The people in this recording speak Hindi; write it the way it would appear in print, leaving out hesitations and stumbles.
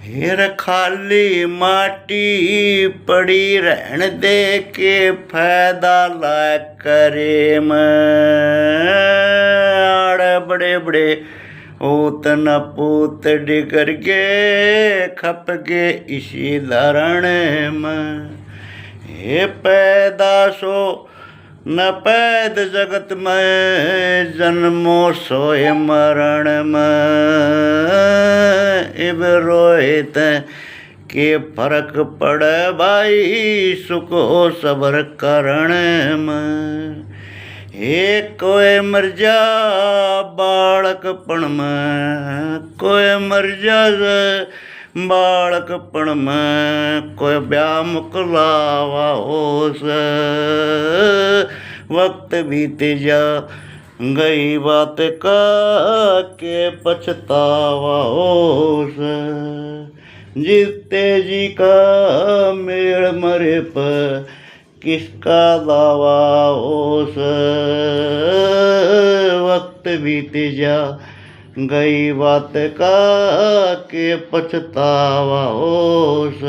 हेर खाली माटी पड़ी रहन दे के फायदा ला करे आड़े बड़े बड़े ओत न पूत डिगर गे खप गे इसी धरण में हे पैदा सो न पैद जगत में जन्मो सोए मरण में इब रोहित के फर्क पड़े भाई सुख हो सबर करण में हे कोई मर जा बालकपण में कोई मर जा बालकपण में कोई ब्याह मुकलावा होश वक्त बीत जा गई बात का के पछतावा होश जीते जी का मेल मरे पर किसका दावा होश वक्त बीत जा गई बात का के पछतावा होश।